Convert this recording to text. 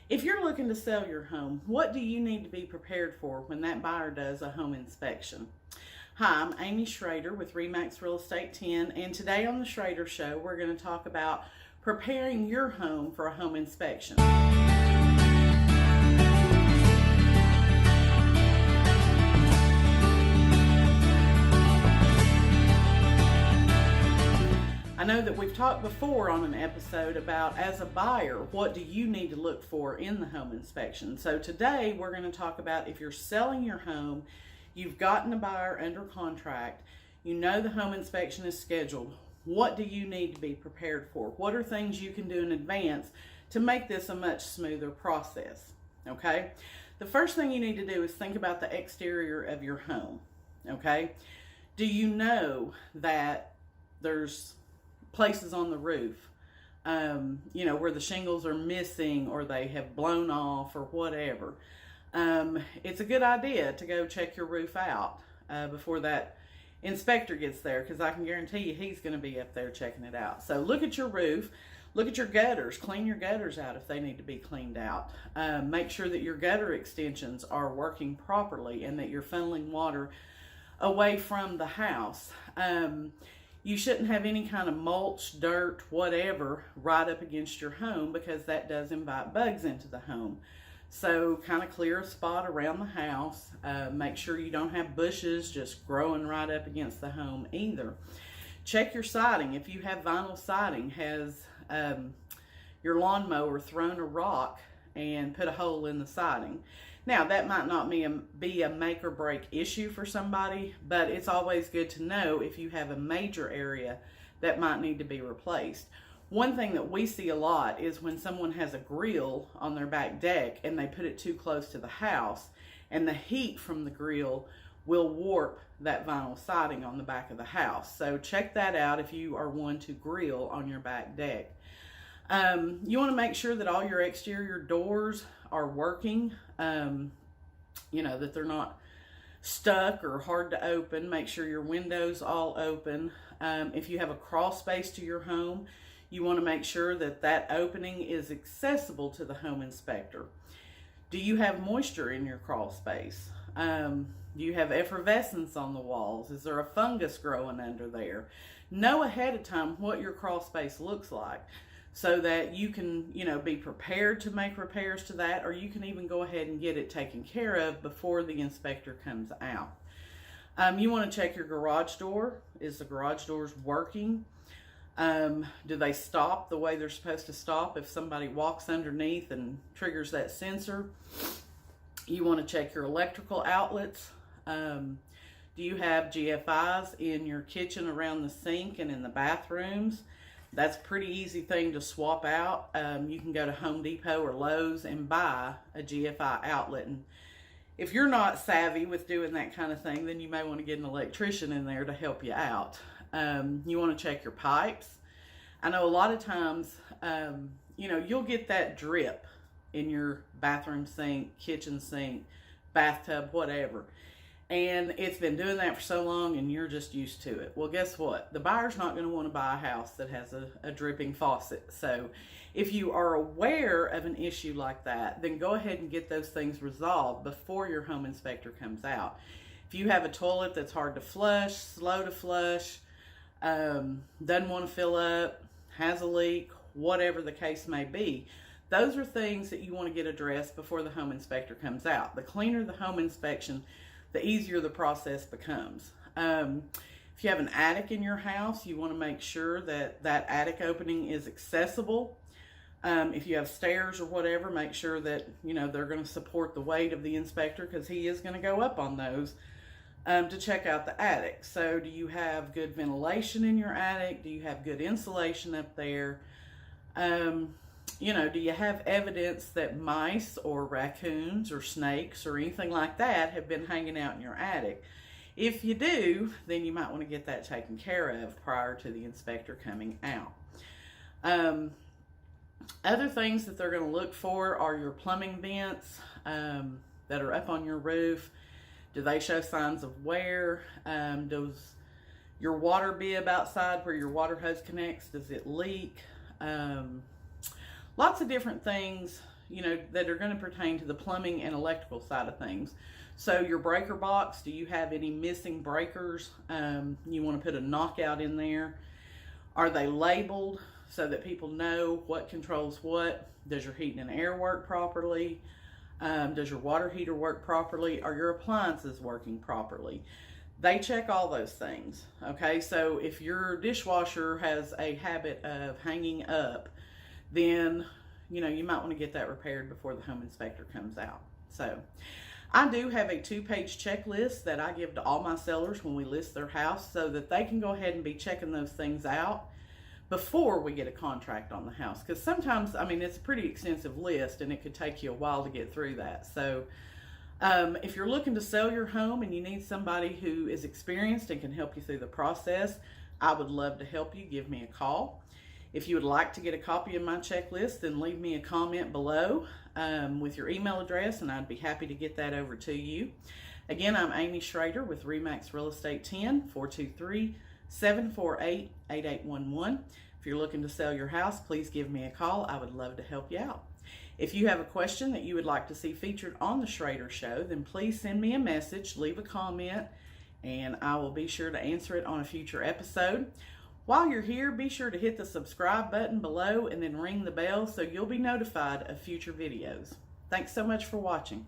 If you're looking to sell your home, what do you need to be prepared for when that buyer does a home inspection? Hi, I'm Amy Shrader with Remax Real Estate 10, and today on the Shrader Show, we're going to talk about preparing your home for a home inspection. I know that we've talked before on an episode about, as a buyer, what do you need to look for in the home inspection. So today we're going to talk about, if you're selling your home, you've gotten a buyer under contract, you know the home inspection is scheduled, what do you need to be prepared for? What are things you can do in advance to make this a much smoother process? Okay, the first thing you need to do is think about the exterior of your home. Okay, do you know that there's places on the roof, where the shingles are missing or they have blown off or whatever? It's a good idea to go check your roof out before that inspector gets there, because I can guarantee you he's going to be up there checking it out. So look at your roof, look at your gutters, clean your gutters out if they need to be cleaned out. Make sure that your gutter extensions are working properly and that you're funneling water away from the house. You shouldn't have any kind of mulch, dirt, whatever, right up against your home, because that does invite bugs into the home. So kind of clear a spot around the house. Make sure you don't have bushes just growing right up against the home either. Check your siding. If you have vinyl siding, has your lawnmower thrown a rock and put a hole in the siding? Now, that might not be a make or break issue for somebody, but it's always good to know if you have a major area that might need to be replaced. One thing that we see a lot is when someone has a grill on their back deck and they put it too close to the house, and the heat from the grill will warp that vinyl siding on the back of the house. So check that out if you are one to grill on your back deck. You want to make sure that all your exterior doors are working, that they're not stuck or hard to open. Make sure your windows all open. If you have a crawl space to your home, you want to make sure that that opening is accessible to the home inspector. Do you have moisture in your crawl space? Do you have effervescence on the walls? Is there a fungus growing under there? Know ahead of time what your crawl space looks like, so that you can, be prepared to make repairs to that, or you can even go ahead and get it taken care of before the inspector comes out. You want to check your garage door. Is the garage doors working? Do they stop the way they're supposed to stop if somebody walks underneath and triggers that sensor? You want to check your electrical outlets. Do you have GFIs in your kitchen, around the sink, and in the bathrooms? That's a pretty easy thing to swap out. You can go to Home Depot or Lowe's and buy a GFI outlet. And if you're not savvy with doing that kind of thing, then you may want to get an electrician in there to help you out. You want to check your pipes. I know a lot of times, you'll get that drip in your bathroom sink, kitchen sink, bathtub, whatever. And it's been doing that for so long and you're just used to it. Well, guess what? The buyer's not going to want to buy a house that has a dripping faucet. So if you are aware of an issue like that, then go ahead and get those things resolved before your home inspector comes out. If you have a toilet that's hard to flush, slow to flush, doesn't want to fill up, has a leak, whatever the case may be, those are things that you want to get addressed before the home inspector comes out. The cleaner the home inspection, the easier the process becomes. If you have an attic in your house, you want to make sure that that attic opening is accessible. If you have stairs or whatever, make sure that they're going to support the weight of the inspector, because he is going to go up on those to check out the attic. So do you have good ventilation in your attic? Do you have good insulation up there? Do you have evidence that mice or raccoons or snakes or anything like that have been hanging out in your attic? If you do, then you might want to get that taken care of prior to the inspector coming out. Other things that they're going to look for are your plumbing vents that are up on your roof. Do they show signs of wear? Does your water bib outside where your water hose connects, does it leak? Lots of different things that are going to pertain to the plumbing and electrical side of things. So your breaker box, do you have any missing breakers? You want to put a knockout in there. Are they labeled so that people know what controls what? Does your heating and air work properly? Does your water heater work properly? Are your appliances working properly? They check all those things, okay? So if your dishwasher has a habit of hanging up, then, you might want to get that repaired before the home inspector comes out. So I do have a 2-page checklist that I give to all my sellers when we list their house so that they can go ahead and be checking those things out before we get a contract on the house. Because sometimes, it's a pretty extensive list and it could take you a while to get through that. So if you're looking to sell your home and you need somebody who is experienced and can help you through the process, I would love to help you. Give me a call. If you would like to get a copy of my checklist, then leave me a comment below with your email address, and I'd be happy to get that over to you. Again, I'm Amy Shrader with RE/MAX Real Estate 10, 423-748-8811. If you're looking to sell your house, please give me a call. I would love to help you out. If you have a question that you would like to see featured on the Shrader Show, then please send me a message, leave a comment, and I will be sure to answer it on a future episode. While you're here, be sure to hit the subscribe button below and then ring the bell so you'll be notified of future videos. Thanks so much for watching.